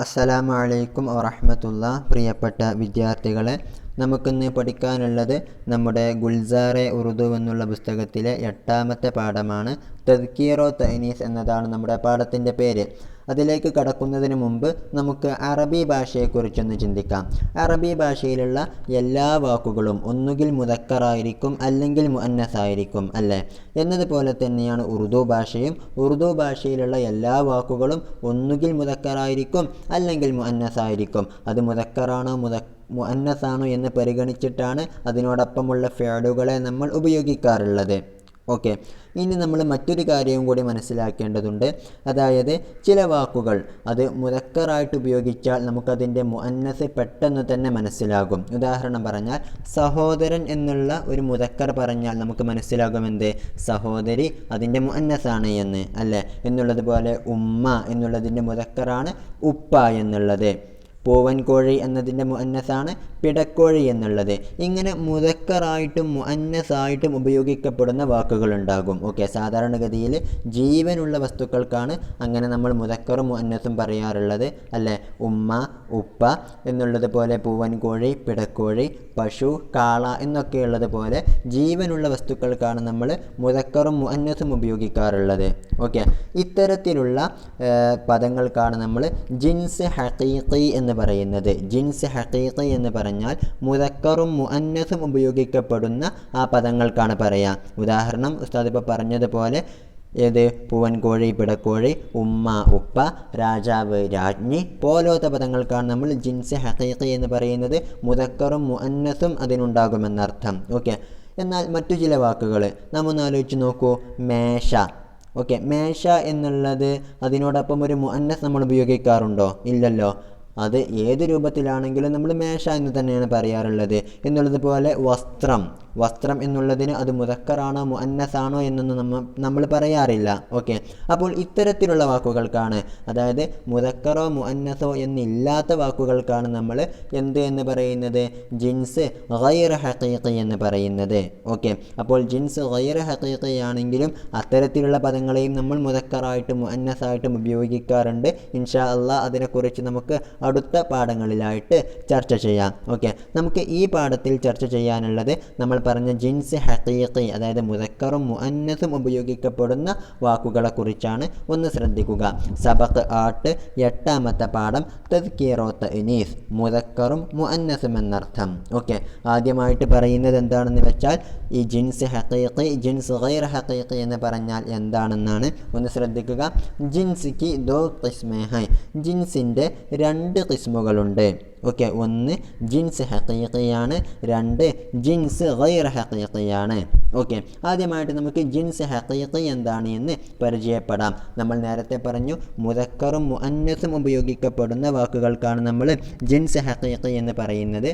അസ്സലാമു അലൈക്കും വറഹ്മത്തുള്ളാ. പ്രിയപ്പെട്ട വിദ്യാർത്ഥികളെ, നമുക്കിന്ന് പഠിക്കാനുള്ളത് നമ്മുടെ ഗുൽസാറെ ഉറുദു എന്നുള്ള പുസ്തകത്തിലെ 8ാമത്തെ പാഠമാണ്. തദ്കീറോ തഅനീസ് എന്നതാണ് നമ്മുടെ പാഠത്തിൻ്റെ പേര്. അതിലേക്ക് കടക്കുന്നതിന് മുമ്പ് നമുക്ക് അറബി ഭാഷയെക്കുറിച്ചൊന്ന് ചിന്തിക്കാം. അറബി ഭാഷയിലുള്ള എല്ലാ വാക്കുകളും ഒന്നുകിൽ മുദക്കറായിരിക്കും അല്ലെങ്കിൽ മുഅന്നസായിരിക്കും, അല്ലേ? എന്നതുപോലെ തന്നെയാണ് ഉറുദു ഭാഷയും. ഉറുദു ഭാഷയിലുള്ള എല്ലാ വാക്കുകളും ഒന്നുകിൽ മുദക്കറായിരിക്കും അല്ലെങ്കിൽ മുഅന്നസായിരിക്കും. അത് മുദക്കറാണോ മുഅന്നസാണോ എന്ന് പരിഗണിച്ചിട്ടാണ് അതിനോടൊപ്പമുള്ള ഫിഅലുകളെ നമ്മൾ ഉപയോഗിക്കാറുള്ളത്. ഓക്കെ, ഇനി നമ്മൾ മറ്റൊരു കാര്യവും കൂടി മനസ്സിലാക്കേണ്ടതുണ്ട്. അതായത് ചില വാക്കുകൾ അത് മുദക്കറായിട്ട് ഉപയോഗിച്ചാൽ നമുക്കതിൻ്റെ മുഅന്നസ് പെട്ടെന്ന് തന്നെ മനസ്സിലാകും. ഉദാഹരണം പറഞ്ഞാൽ സഹോദരൻ എന്നുള്ള ഒരു മുദക്കർ പറഞ്ഞാൽ നമുക്ക് മനസ്സിലാകുമെന്ത്? സഹോദരി അതിൻ്റെ മുഅന്നസാണ് എന്ന്, അല്ലേ? എന്നുള്ളതുപോലെ ഉമ്മ എന്നുള്ളതിൻ്റെ മുദക്കറാണ് ഉപ്പ എന്നുള്ളത്. പൂവൻകോഴി എന്നതിൻ്റെ മുഅന്നസാണ് പിടക്കോഴി എന്നുള്ളത്. ഇങ്ങനെ മുദക്കറായിട്ടും മുഅന്നസായിട്ടും ഉപയോഗിക്കപ്പെടുന്ന വാക്കുകളുണ്ടാകും. ഓക്കെ, സാധാരണഗതിയിൽ ജീവനുള്ള വസ്തുക്കൾക്കാണ് അങ്ങനെ നമ്മൾ മുദക്കറും മുഅന്നസും പറയാറുള്ളത്, അല്ലേ? ഉമ്മ, ഉപ്പ എന്നുള്ളത് പോലെ പൂവൻകോഴി, പിടക്കോഴി, പശു, കാള എന്നൊക്കെയുള്ളത് പോലെ ജീവനുള്ള വസ്തുക്കൾക്കാണ് നമ്മൾ മുദക്കറും മുഅന്നസും ഉപയോഗിക്കാറുള്ളത്. ഓക്കെ, ഇത്തരത്തിലുള്ള പദങ്ങൾക്കാണ് നമ്മൾ ജിൻസ് ഹഖീഖി എന്ന് പറയുന്നത്. ജിൻസ് ഹഖീഖി എന്ന് പറഞ്ഞാൽ മുദക്കറും മുഅന്നസും ഉപയോഗിക്കപ്പെടുന്ന ആ പദങ്ങൾക്കാണ് പറയുക. ഉദാഹരണം ഉസ്താദ് ഇപ്പോൾ പറഞ്ഞതുപോലെ ഏത്? പൂവൻകോഴി, പിടക്കോഴി, ഉമ്മ, ഉപ്പ, രാജാവ്, രാജ്ഞി പോലത്തെ പദങ്ങൾക്കാണ് നമ്മൾ ജിൻസ് ഹഖീഖി എന്ന് പറയുന്നത്. മുദക്കറും മുഅന്നസും അതിനുണ്ടാകുമെന്നർത്ഥം. ഓക്കെ, എന്നാൽ മറ്റു ചില വാക്കുകൾ നാം ഒന്ന് ആലോചിച്ച് നോക്കൂ. മേശ. ഓക്കെ, മേശ എന്നുള്ളത് അതിനോടൊപ്പം ഒരു മുഅന്നസ് നമ്മൾ ഉപയോഗിക്കാറുണ്ടോ? ഇല്ലല്ലോ. അത് ഏത് രൂപത്തിലാണെങ്കിലും നമ്മൾ മേശ എന്ന് തന്നെയാണ് പറയാറുള്ളത്. എന്നുള്ളതുപോലെ വസ്ത്രം. വസ്ത്രം എന്നുള്ളതിന് അത് മുദക്കറാണോ മുഅന്നസാണോ എന്നൊന്നും നമ്മൾ പറയാറില്ല. ഓക്കെ, അപ്പോൾ ഇത്തരത്തിലുള്ള വാക്കുകൾക്കാണ്, അതായത് മുദക്കറോ മുഅന്നസോ എന്നില്ലാത്ത വാക്കുകൾക്കാണ് നമ്മൾ എന്ത് എന്ന് പറയുന്നത്? ജിൻസ് ഗൈർ ഹഖീഖി എന്ന് പറയുന്നത്. ഓക്കെ, അപ്പോൾ ജിൻസ് ഗൈർ ഹഖീഖി ആണെങ്കിലും അത്തരത്തിലുള്ള പദങ്ങളെയും നമ്മൾ മുദക്കറായിട്ടും മുഅന്നസായിട്ടും ഉപയോഗിക്കാറുണ്ട്. ഇൻഷാ അല്ലാഹ് അതിനെക്കുറിച്ച് നമുക്ക് അടുത്ത പാഠങ്ങളിലായിട്ട് ചർച്ച ചെയ്യാം. ഓക്കെ, നമുക്ക് ഈ പാഠത്തിൽ ചർച്ച ചെയ്യാനുള്ളത് നമ്മൾ പറഞ്ഞ ജിൻസ് ഹഖീഖി, അതായത് മുദക്കറും മുഅന്നസും ഉപയോഗിക്കപ്പെടുന്ന വാക്കുകളെ കുറിച്ചാണ്. ഒന്ന് ശ്രദ്ധിക്കുക. സബഖ് 8 8ാമത്തെ പാഠം തദ്കീറോ തഅനീസ്, മുദക്കറും മുഅന്നസും എന്നർത്ഥം. ഓക്കെ, ആദ്യമായിട്ട് പറയുന്നത് എന്താണെന്ന് വെച്ചാൽ ഈ ജിൻസ് ഹഖീഖി, ജിൻസ് ഗൈർ ഹഖീഖി എന്ന് പറഞ്ഞാൽ എന്താണെന്നാണ്. ഒന്ന് ശ്രദ്ധിക്കുക. ജിൻസിക്ക് ദോ ഖിസ്മേ ഹൈ, ജിൻസിൻ്റെ 2 ഖിസ്മുകളുണ്ട്. ഓക്കെ, ഒന്ന് ജിൻസ് ഹഖീഖിയാണ്, 2 ജിൻസ് ഗൈർ ഹഖീഖിയാണ്. ഓക്കെ, ആദ്യമായിട്ട് നമുക്ക് ജിൻസ് ഹഖീഖി എന്താണ് എന്ന് പരിചയപ്പെടാം. നമ്മൾ നേരത്തെ പറഞ്ഞു മുദക്കറും മുഅന്നസും ഉപയോഗിക്കപ്പെടുന്ന വാക്കുകൾക്കാണ് നമ്മൾ ജിൻസ് ഹഖീഖി എന്ന് പറയുന്നത്.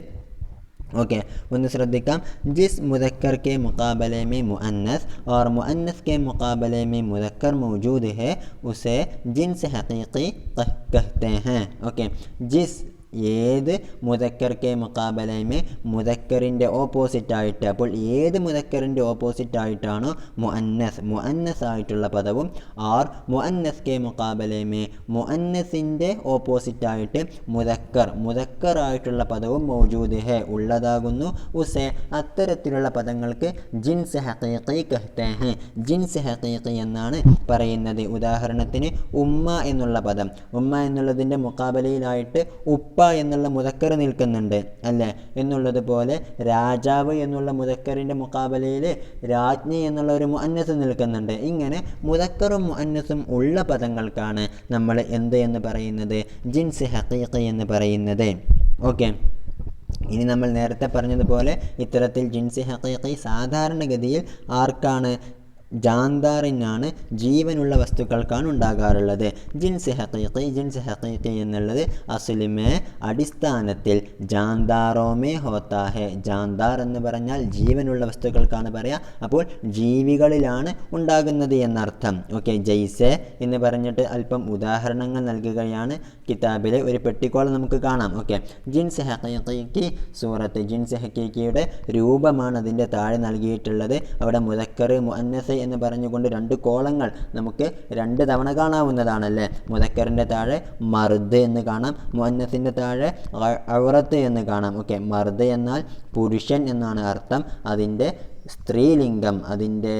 ओके, ഒന്ന് ശ്രദ്ധിക്കാം. जिस मुदक्कर के मुकाबले में मुअन्नस और मुअन्नस के मुकाबले में मुदक्कर मौजूद है उसे जिन्स हकीकी कहते हैं. ओके, जिस ഏത് മുദക്കറിൻ്റെ മുക്കാബലമേ മുദക്കറിൻ്റെ ഓപ്പോസിറ്റായിട്ട്, അപ്പോൾ ഏത് മുദക്കറിൻ്റെ ഓപ്പോസിറ്റായിട്ടാണോ മുഅന്നസ് ആയിട്ടുള്ള പദവും ആർ മുഅന്നസ് കെ മുക്കാബലമേ മുഅന്നസിൻ്റെ ഓപ്പോസിറ്റായിട്ട് മുദക്കറായിട്ടുള്ള പദവും മൗജൂദ് ഹെ ഉള്ളതാകുന്നു. ഉസെ അത്തരത്തിലുള്ള പദങ്ങൾക്ക് ജിൻസ് ഹഖീഖി കഹ്തേ ഹെ, ജിൻസ് ഹഖീഖി എന്നാണ് പറയുന്നത്. ഉദാഹരണത്തിന് ഉമ്മ എന്നുള്ള പദം, ഉമ്മ എന്നുള്ളതിൻ്റെ മുക്കാബലയിലായിട്ട് ഉപ്പ എന്നുള്ള മുദക്കർ നിൽക്കുന്നുണ്ട്, അല്ലേ? എന്നുള്ളതുപോലെ രാജാവ് എന്നുള്ള മുദക്കറിൻ്റെ മുക്കാബലയിൽ രാജ്ഞി എന്നുള്ള ഒരു മുഅന്നസ് നിൽക്കുന്നുണ്ട്. ഇങ്ങനെ മുദക്കറും മുഅന്നസും ഉള്ള പദങ്ങൾക്കാണ് നമ്മൾ എന്ത് എന്ന് പറയുന്നത്? ജിൻസ് ഹഖീഖി എന്ന് പറയുന്നത്. ഓക്കെ, ഇനി നമ്മൾ നേരത്തെ പറഞ്ഞതുപോലെ ഇത്തരത്തിൽ ജിൻസ് ഹഖീഖി സാധാരണഗതിയിൽ ആർക്കാണ്? ജാന്താറിനാണ്, ജീവനുള്ള വസ്തുക്കൾക്കാണ് ഉണ്ടാകാറുള്ളത്. ജിൻസ് ഹഖീഖി എന്നുള്ളത് അസ്ലിമേ അടിസ്ഥാനത്തിൽ ജാന്താറോമേ ഹോത്താ ഹെ, ജാന്താർ എന്ന് പറഞ്ഞാൽ ജീവനുള്ള വസ്തുക്കൾക്കാണ് പറയുക. അപ്പോൾ ജീവികളിലാണ് ഉണ്ടാകുന്നത് എന്നർത്ഥം. ഓക്കെ, ജയ്സെ എന്ന് പറഞ്ഞിട്ട് അല്പം ഉദാഹരണങ്ങൾ നൽകുകയാണ്. കിതാബിലെ ഒരു പെട്ടിക്കോളം നമുക്ക് കാണാം. ഓക്കെ, ജിൻസ് ഹഖീഖി സൂറത്ത് ജിൻസ് ഹഖീഖിയുടെ രൂപമാണ് അതിൻ്റെ താഴെ നൽകിയിട്ടുള്ളത്. അവിടെ മുദക്കർ മുഅന്നസ് എന്ന് പറഞ്ഞുകൊണ്ട് 2 കോളങ്ങൾ നമുക്ക് 2 തവണ കാണാവുന്നതാണല്ലേ. മുദക്കറിൻ്റെ താഴെ മർദ് എന്ന് കാണാം, മുഅന്നസിൻ്റെ താഴെ ഔറത്ത് എന്ന് കാണാം. ഓക്കെ, മർദ് എന്നാൽ പുരുഷൻ എന്നാണ് അർത്ഥം. അതിൻ്റെ സ്ത്രീലിംഗം, അതിൻ്റെ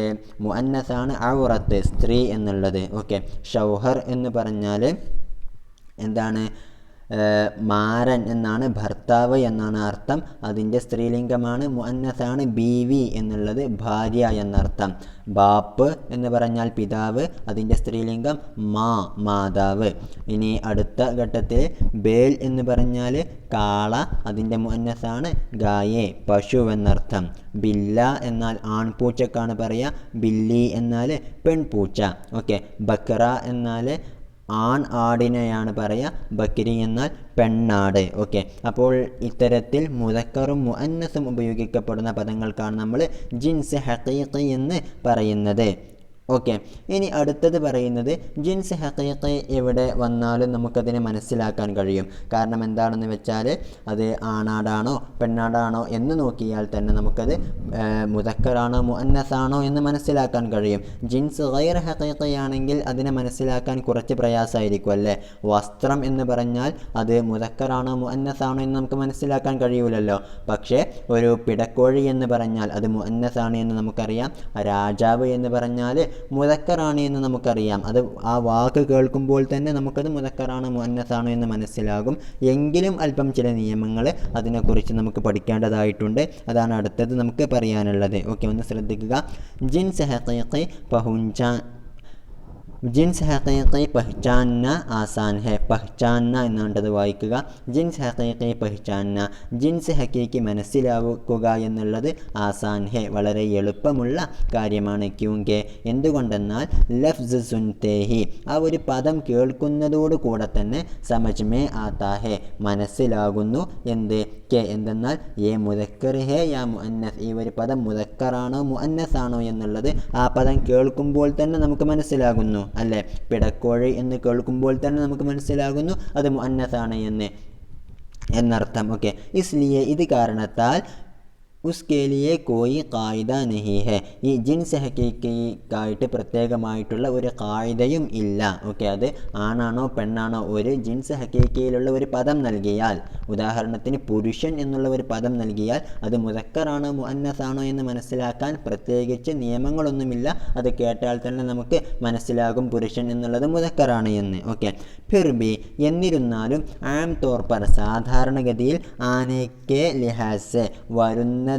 മുഅന്നസാണ് ഔറത്ത്, സ്ത്രീ എന്നുള്ളത്. ഓക്കെ, ഷൗഹർ എന്ന് പറഞ്ഞാൽ എന്താണ്? മാരൻ എന്നാണ്, ഭർത്താവ് എന്നാണ് അർത്ഥം. അതിൻ്റെ സ്ത്രീലിംഗമാണ്, മുഅന്നസാണ് ബീവി എന്നുള്ളത്, ഭാര്യ എന്നർത്ഥം. ബാപ്പ് എന്ന് പറഞ്ഞാൽ പിതാവ്, അതിൻ്റെ സ്ത്രീലിംഗം മാതാവ്. ഇനി അടുത്ത ഘട്ടത്തിൽ ബേൽ എന്ന് പറഞ്ഞാൽ കാള, അതിൻ്റെ മുഅന്നസാണ് ഗായേ, പശു എന്നർത്ഥം. ബില്ല എന്നാൽ ആൺപൂച്ചക്കാണ് പറയുക, ബില്ലി എന്നാൽ പെൺപൂച്ച. ഓക്കെ, ബക്ര എന്നാൽ ആൺ ആടിനെയാണ് പറയുക, ബക്രി എന്നാൽ പെണ്ണാട്. ഓക്കെ, അപ്പോൾ ഇത്തരത്തിൽ മുദക്കറും മുഅന്നസും ഉപയോഗിക്കപ്പെടുന്ന പദങ്ങൾക്കാണ് നമ്മൾ ജിൻസ് ഹഖീഖി എന്ന് പറയുന്നത്. ഓക്കെ, ഇനി അടുത്തത് പറയുന്നത് ജിൻസ് ഹഖീഖി എവിടെ വന്നാലും നമുക്കതിനെ മനസ്സിലാക്കാൻ കഴിയും. കാരണം എന്താണെന്ന് വെച്ചാൽ അത് ആണാടാണോ പെണ്ണാടാണോ എന്ന് നോക്കിയാൽ തന്നെ നമുക്കത് മുദക്കറാണോ മുഅന്നസാണോ എന്ന് മനസ്സിലാക്കാൻ കഴിയും. ജിൻസ് ഗൈർ ഹഖീഖി ആണെങ്കിൽ അതിനെ മനസ്സിലാക്കാൻ കുറച്ച് പ്രയാസമായിരിക്കും അല്ലേ. വസ്ത്രം എന്ന് പറഞ്ഞാൽ അത് മുദക്കറാണോ മുഅന്നസാണോ എന്ന് നമുക്ക് മനസ്സിലാക്കാൻ കഴിയൂലല്ലോ. പക്ഷേ ഒരു പിടക്കോഴി എന്ന് പറഞ്ഞാൽ അത് മുഅന്നസാണ് എന്ന് നമുക്കറിയാം. രാജാവ് എന്ന് പറഞ്ഞാൽ മുദക്കറാണ് എന്ന് നമുക്കറിയാം. അത് ആ വാക്ക് കേൾക്കുമ്പോൾ തന്നെ നമുക്കത് മുദക്കറാണ് മുഅന്നസാണ് എന്ന് മനസ്സിലാകും. എങ്കിലും അല്പം ചില നിയമങ്ങൾ അതിനെക്കുറിച്ച് നമുക്ക് പഠിക്കേണ്ടതായിട്ടുണ്ട്. അതാണ് അടുത്തത് നമുക്ക് പറയാനുള്ളത്. ഓക്കെ, ഒന്ന് ശ്രദ്ധിക്കുക. ജിൻസ് ഹഖീഖി ജിൻസ് ഹഖീഖി പഹ്ചാന്ന ആസാൻ ഹെ. പഹ്ചാന്ന എന്നാണ്ടത് വായിക്കുക. ജിൻസ് ഹഖീഖി പഹ്ചാന്ന, ജിൻസ് ഹഖീഖി മനസ്സിലാക്കുക എന്നുള്ളത് ആസാൻ ഹെ, വളരെ എളുപ്പമുള്ള കാര്യമാണ്. ക്യൂങ്കെ, എന്തുകൊണ്ടെന്നാൽ ലഫ്സ് സുൻതേഹി, ആ ഒരു പദം കേൾക്കുന്നതോട് കൂടെ തന്നെ സമജ് മേ ആതാ ഹെ, മനസ്സിലാകുന്നു. എന്ത് കെ എന്തെന്നാൽ യേ മുദക്കർ ഹെ യാ മുഅന്നസ്, ഈ ഒരു പദം മുദക്കറാണോ മുഅന്നസാണോ എന്നുള്ളത് ആ പദം കേൾക്കുമ്പോൾ തന്നെ നമുക്ക് മനസ്സിലാകുന്നു അല്ലേ. പിടക്കോഴി എന്ന് കേൾക്കുമ്പോൾ തന്നെ നമുക്ക് മനസ്സിലാകുന്നു അത് മുഅന്നസാണ് എന്നർത്ഥം. ഓക്കെ, ഇസ്ലിയെ, ഇത് കാരണത്താൽ ഉസ്കേലിയെ കോയി കായിദ നഹി ഹെ, ഈ ജിൻസ് ഹഖീഖിക്കായിട്ട് പ്രത്യേകമായിട്ടുള്ള ഒരു കായിദയും ഇല്ല. ഓക്കെ, അത് ആണാണോ പെണ്ണാണോ ഒരു ജിൻസ് ഹഖീഖിയിലുള്ള ഒരു പദം നൽകിയാൽ, ഉദാഹരണത്തിന് പുരുഷൻ എന്നുള്ള ഒരു പദം നൽകിയാൽ അത് മുദക്കറാണോ മുഅന്നസാണോ എന്ന് മനസ്സിലാക്കാൻ പ്രത്യേകിച്ച് നിയമങ്ങളൊന്നുമില്ല. അത് കേട്ടാൽ തന്നെ നമുക്ക് മനസ്സിലാകും പുരുഷൻ എന്നുള്ളത് മുദക്കറാണ് എന്ന്. ഓക്കെ, ഫിർബി, എന്നിരുന്നാലും ആം തോർ പർ, സാധാരണഗതിയിൽ ആനയ്ക്ക് ലിഹാസ്, വരുന്നതിനെ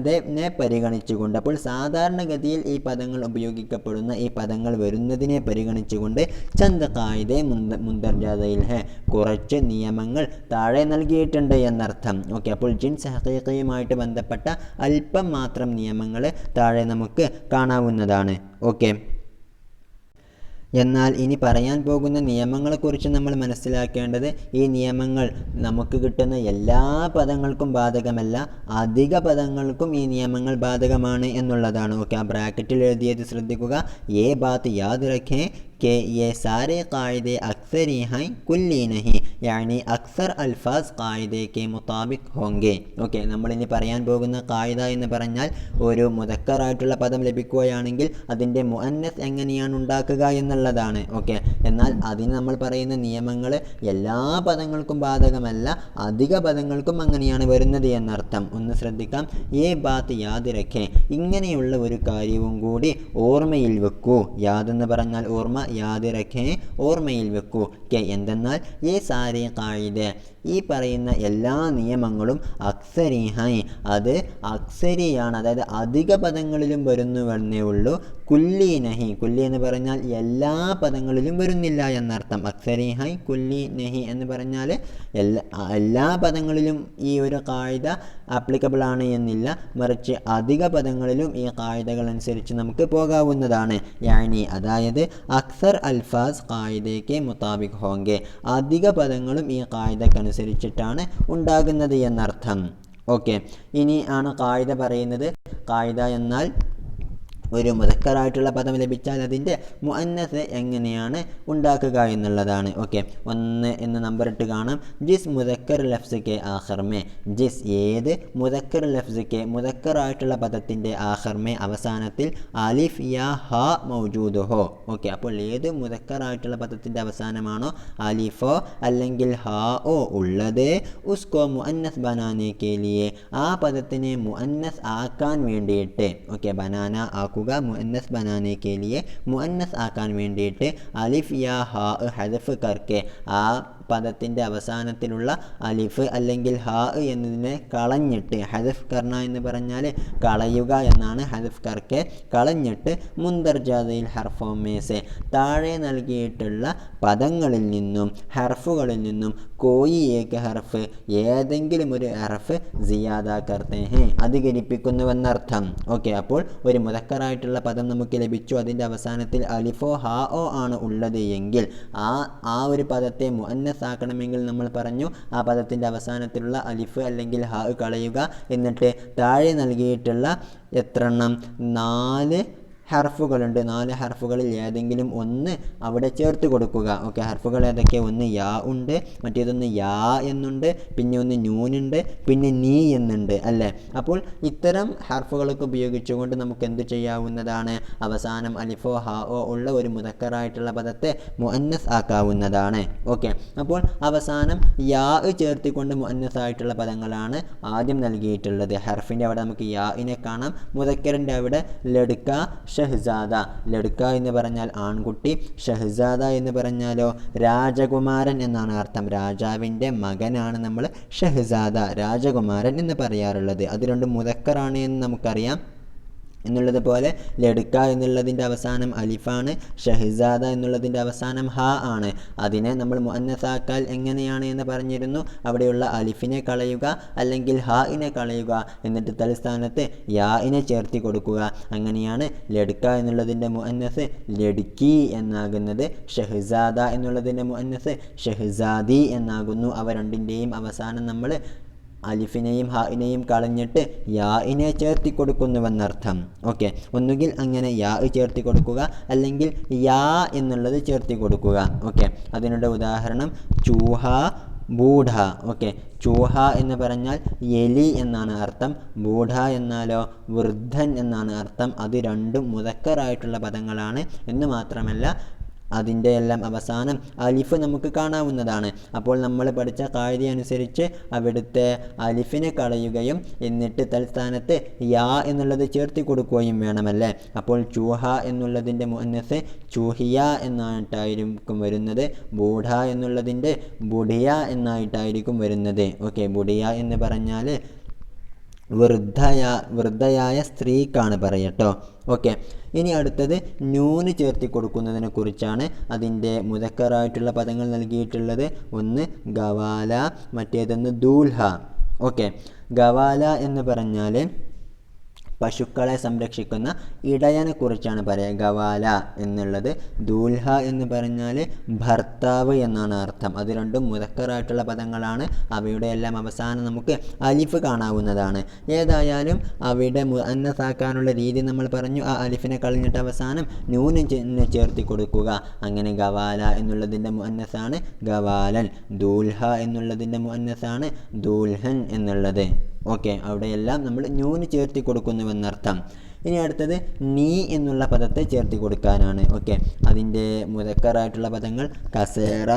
പരിഗണിച്ചുകൊണ്ട്, അപ്പോൾ സാധാരണഗതിയിൽ ഈ പദങ്ങൾ ഉപയോഗിക്കപ്പെടുന്ന ഈ പദങ്ങൾ വരുന്നതിനെ പരിഗണിച്ചുകൊണ്ട് ചന്ദ കായിദെ മുന്ദർജാതയിൽ ഹെ, കുറച്ച് നിയമങ്ങൾ താഴെ നൽകിയിട്ടുണ്ട് എന്നർത്ഥം. ഓക്കെ, അപ്പോൾ ജിൻസ് ഹഖീഖിയുമായിട്ട് ബന്ധപ്പെട്ട അല്പം മാത്രം നിയമങ്ങൾ താഴെ നമുക്ക് കാണാവുന്നതാണ്. ഓക്കെ, എന്നാൽ ഇനി പറയാൻ പോകുന്ന നിയമങ്ങളെക്കുറിച്ച് നമ്മൾ മനസ്സിലാക്കേണ്ടത്, ഈ നിയമങ്ങൾ നമുക്ക് കിട്ടുന്ന എല്ലാ പദങ്ങൾക്കും ബാധകമല്ല, അധിക പദങ്ങൾക്കും ഈ നിയമങ്ങൾ ബാധകമാണ് എന്നുള്ളതാണ്. ഓക്കെ, ആ ബ്രാക്കറ്റിൽ എഴുതിയത് ശ്രദ്ധിക്കുക. ഏ ബാത്ത് യാദ് രഖേ कि ये सारे कायदे अक्सर ही हैं कुल्ली नहीं, यानी അക്സർ അൽഫാസ് കായിദയ്ക്ക് മുതാബിക് ഹോങ്കെ. ഓക്കെ, നമ്മളിനി പറയാൻ പോകുന്ന കായിദ എന്ന് പറഞ്ഞാൽ ഒരു മുദക്കറായിട്ടുള്ള പദം ലഭിക്കുകയാണെങ്കിൽ അതിൻ്റെ മുഅന്നസ് എങ്ങനെയാണ് ഉണ്ടാക്കുക എന്നുള്ളതാണ്. ഓക്കെ, എന്നാൽ അതിന് നമ്മൾ പറയുന്ന നിയമങ്ങൾ എല്ലാ പദങ്ങൾക്കും ബാധകമല്ല, അധിക പദങ്ങൾക്കും അങ്ങനെയാണ് വരുന്നത് എന്നർത്ഥം. ഒന്ന് ശ്രദ്ധിക്കാം. ഏ ബാത്ത് യാദ് രഖേ, ഇങ്ങനെയുള്ള ഒരു കാര്യവും കൂടി ഓർമ്മയിൽ വെക്കൂ. യാദ് എന്ന് പറഞ്ഞാൽ ഓർമ്മ, യാദ് രഖേ ഓർമ്മയിൽ വെക്കൂ. കെ എന്തെന്നാൽ ഈ സാരി കായിദ, ഈ പറയുന്ന എല്ലാ നിയമങ്ങളും അക്സരിഹായി, അത് അക്സരിയാണ്, അതായത് അധിക പദങ്ങളിലും വരുന്നുവെന്നേ ഉള്ളൂ. കുല്ലി നഹി, കുല്ലി എന്ന് പറഞ്ഞാൽ എല്ലാ പദങ്ങളിലും വരുന്നില്ല എന്നർത്ഥം. അക്സരിഹായി കുല്ലി നഹി എന്ന് പറഞ്ഞാൽ എല്ലാ പദങ്ങളിലും ഈ ഒരു കായിദ ആപ്ലിക്കബിൾ ആണ് എന്നില്ല, മറിച്ച് അധിക പദങ്ങളിലും ഈ കായിദകൾ അനുസരിച്ച് നമുക്ക് പോകാവുന്നതാണ്. യാനി, അതായത് അക്സർ അൽഫാസ് കായിദയ്ക്ക് മുതാബിക് ഹോങ്കെ, അധിക പദങ്ങളും ഈ കായിദക്കനുസരിച്ചിട്ടാണ് ഉണ്ടാകുന്നത് എന്നർത്ഥം. ഓക്കെ, ഇനി ആണ് കായിദ പറയുന്നത്. കായിദ എന്നാൽ ഒരു മുദക്കറായിട്ടുള്ള പദം ലഭിച്ചാൽ അതിൻ്റെ മുഅന്നസ് എങ്ങനെയാണ് ഉണ്ടാക്കുക എന്നുള്ളതാണ്. ഓക്കെ, 1 എന്ന് നമ്പർ ഇട്ട് കാണാം. ജിസ് മുദക്കർ ലഫ്സ് കെ ആഖിർ മേ, ജിസ് ഏത്, മുദക്കർ ലഫ്സ് കെ മുദക്കറായിട്ടുള്ള പദത്തിൻ്റെ ആഖിർ മേ അവസാനത്തിൽ അലിഫ് യാ ഹ മൗജൂദ് ഹോ. ഓക്കെ, അപ്പോൾ ഏത് മുദക്കറായിട്ടുള്ള പദത്തിൻ്റെ അവസാനമാണോ അലിഫോ അല്ലെങ്കിൽ ഹാ ഓ ഉള്ളത്, ഉസ്കോ മുഅന്നസ് ബനാനെ കെ ലിയെ ആ പദത്തിനെ മുഅന്നസ് ആക്കാൻ വേണ്ടിയിട്ട്, ഓക്കെ ബനാന മുഅന്നസ് ബനാനെ കെ ലിയെ മുഅന്നസ് ആക്കാൻ വേണ്ടിയിട്ട് അലിഫ് യാ ഹാ ഹദഫ് കർക്കെ ആ പദത്തിൻ്റെ അവസാനത്തിലുള്ള അലിഫ് അല്ലെങ്കിൽ ഹാ എന്നതിനെ കളഞ്ഞിട്ട്, ഹദഫ് കർണ എന്ന് പറഞ്ഞാൽ കളയുക എന്നാണ്, ഹദഫ് കർക്കെ കളഞ്ഞിട്ട് മുന്ദർജാദയിൽ ഹർഫോമേസെ താഴെ നൽകിയിട്ടുള്ള പദങ്ങളിൽ നിന്നും ഹർഫുകളിൽ നിന്നും കോയി ഏക ഹർഫ് ഏതെങ്കിലും ഒരു ഹർഫ് സിയാദ കർത്തെ ഹേ അധികരിപ്പിക്കുന്നുവെന്നർത്ഥം. ഓക്കെ, അപ്പോൾ ഒരു മുദക്കറായിട്ടുള്ള പദം നമുക്ക് ലഭിച്ചു, അതിൻ്റെ അവസാനത്തിൽ അലിഫോ ഹാ ഓ ആണ് ഉള്ളത് എങ്കിൽ ആ ഒരു പദത്തെ മുഅന്നസ് ആക്കണമെങ്കിൽ നമ്മൾ പറഞ്ഞു ആ പദത്തിൻ്റെ അവസാനത്തിലുള്ള അലിഫ് അല്ലെങ്കിൽ ഹാ കളയുക, എന്നിട്ട് താഴെ നൽകിയിട്ടുള്ള എത്രണ്ണം 4 ഹർഫുകളുണ്ട്, 4 ഹർഫുകളിൽ ഏതെങ്കിലും ഒന്ന് അവിടെ ചേർത്ത് കൊടുക്കുക. ഓക്കെ, ഹർഫുകൾ ഏതൊക്കെ, ഒന്ന് യാ ഉണ്ട്, മറ്റേതൊന്ന് യാ എന്നുണ്ട്, പിന്നെ ഒന്ന് നൂനുണ്ട്, പിന്നെ നീ എന്നുണ്ട് അല്ലേ. അപ്പോൾ ഇത്തരം ഹർഫുകളൊക്കെ ഉപയോഗിച്ചുകൊണ്ട് നമുക്ക് എന്ത് ചെയ്യാവുന്നതാണ്, അവസാനം അലിഫോ ഹാ ഓ ഉള്ള ഒരു മുദക്കറായിട്ടുള്ള പദത്തെ മുഅന്നസ് ആക്കാവുന്നതാണ്. ഓക്കെ, അപ്പോൾ അവസാനം യാ ചേർത്തിക്കൊണ്ട് മുഅന്നസ് ആയിട്ടുള്ള പദങ്ങളാണ് ആദ്യം നൽകിയിട്ടുള്ളത്. ഹർഫിൻ്റെ അവിടെ നമുക്ക് യാഇനെ കാണാം, മുദക്കറിൻ്റെ അവിടെ ലഡ്ക ഷഹ്സാദ, ലഡ്ക എന്ന് പറഞ്ഞാൽ ആൺകുട്ടി, ഷഹ്സാദ എന്ന് പറഞ്ഞാലോ രാജകുമാരൻ എന്നാണ് അർത്ഥം. രാജാവിൻ്റെ മകനാണ് നമ്മൾ ഷഹ്സാദ രാജകുമാരൻ എന്ന് പറയാറുള്ളത്. അത് രണ്ടും മുദക്കറാണ് എന്ന് നമുക്കറിയാം. എന്നുള്ളത് പോലെ ലഡ്ക എന്നുള്ളതിൻ്റെ അവസാനം അലിഫാണ്, ഷഹ്സാദ എന്നുള്ളതിൻ്റെ അവസാനം ഹ ആണ്. അതിനെ നമ്മൾ മുഅന്നസാക്കാൽ എങ്ങനെയാണ് എന്ന് പറഞ്ഞിരുന്നു. അവിടെയുള്ള അലിഫിനെ കളയുക അല്ലെങ്കിൽ ഹാഇനെ കളയുക, എന്നിട്ട് തൽസ്ഥാനത്ത് യാഇനെ ചേർത്തി കൊടുക്കുക. അങ്ങനെയാണ് ലഡ്ക എന്നുള്ളതിൻ്റെ മുഅന്നസ് ലഡ്കി എന്നാകുന്നത്, ഷഹ്സാദ എന്നുള്ളതിൻ്റെ മുഅന്നസ് ഷഹ്സാദി എന്നാകുന്നു. അവ രണ്ടിൻ്റെയും അവസാനം നമ്മൾ അലിഫിനെയും ഹാഇനെയും കളഞ്ഞിട്ട് യാഇനെ ചേർത്തി കൊടുക്കുന്നുവെന്നർത്ഥം. ഓക്കെ, ഒന്നുകിൽ അങ്ങനെ യാ ചേർത്തി കൊടുക്കുക അല്ലെങ്കിൽ യാ എന്നുള്ളത് ചേർത്തി കൊടുക്കുക. ഓക്കെ, അതിനുള്ള ഉദാഹരണം ചൂഹ ബൂഢ. ഓക്കെ, ചൂഹ എന്ന് പറഞ്ഞാൽ എലി എന്നാണ് അർത്ഥം, ബൂഢ എന്നാലോ വൃദ്ധൻ എന്നാണ് അർത്ഥം. അത് രണ്ടും മുദക്കറായിട്ടുള്ള പദങ്ങളാണ് എന്ന് മാത്രമല്ല അതിൻ്റെ എല്ലാം അവസാനം അലിഫ് നമുക്ക് കാണാവുന്നതാണ്. അപ്പോൾ നമ്മൾ പഠിച്ച കായിക അനുസരിച്ച് അവിടുത്തെ അലിഫിനെ കളയുകയും എന്നിട്ട് തൽസ്ഥാനത്ത് യാ എന്നുള്ളത് ചേർത്തി കൊടുക്കുകയും വേണമല്ലേ. അപ്പോൾ ചൂഹ എന്നുള്ളതിൻ്റെ മുഅന്നസ് ചൂഹിയ എന്നായിട്ടായിരിക്കും വരുന്നത്, ബൂഢ എന്നുള്ളതിൻ്റെ ബുഡിയ എന്നായിട്ടായിരിക്കും വരുന്നത്. ഓക്കെ, ബുഡിയ എന്ന് പറഞ്ഞാൽ വൃദ്ധയായ സ്ത്രീക്കാണ് പറയട്ടോ. ഓക്കെ, ഇനി അടുത്തത് നൂന് ചേർത്തി കൊടുക്കുന്നതിനെ കുറിച്ചാണ്. അതിൻ്റെ മുദക്കറായിട്ടുള്ള പദങ്ങൾ നൽകിയിട്ടുള്ളത്, ഒന്ന് ഗവാല, മറ്റേതൊന്ന് ദൂൽഹ. ഓക്കെ, ഗവാല എന്ന് പറഞ്ഞാൽ പശുക്കളെ സംരക്ഷിക്കുന്ന ഇടയനെ കുറിച്ചാണ് പറയുക ഗവാല എന്നുള്ളത്. ദൂൽഹ എന്ന് പറഞ്ഞാൽ ഭർത്താവ് എന്നാണ് അർത്ഥം. അത് രണ്ടും മുദക്കറായിട്ടുള്ള പദങ്ങളാണ്. അവയുടെ എല്ലാം അവസാനം നമുക്ക് അലിഫ് കാണാവുന്നതാണ്. ഏതായാലും അവിടെ മുഅന്നസാക്കാനുള്ള രീതി നമ്മൾ പറഞ്ഞു. ആ അലിഫിനെ കളഞ്ഞിട്ട് അവസാനം നൂന് ചേർത്തി കൊടുക്കുക. അങ്ങനെ ഗവാല എന്നുള്ളതിൻ്റെ മുഅന്നസാണ് ഗവാലൻ, ദൂൽഹ എന്നുള്ളതിൻ്റെ മുഅന്നസാണ് ദൂൽഹൻ എന്നുള്ളത്. ഓക്കെ, അവിടെയെല്ലാം നമ്മൾ നൂന് ചേർത്തി കൊടുക്കുന്നുവെന്നർത്ഥം. ഇനി അടുത്തത് നീ എന്നുള്ള പദത്തെ ചേർത്തി കൊടുക്കാനാണ്. ഓക്കെ, അതിൻ്റെ മുദക്കറായിട്ടുള്ള പദങ്ങൾ കസേറ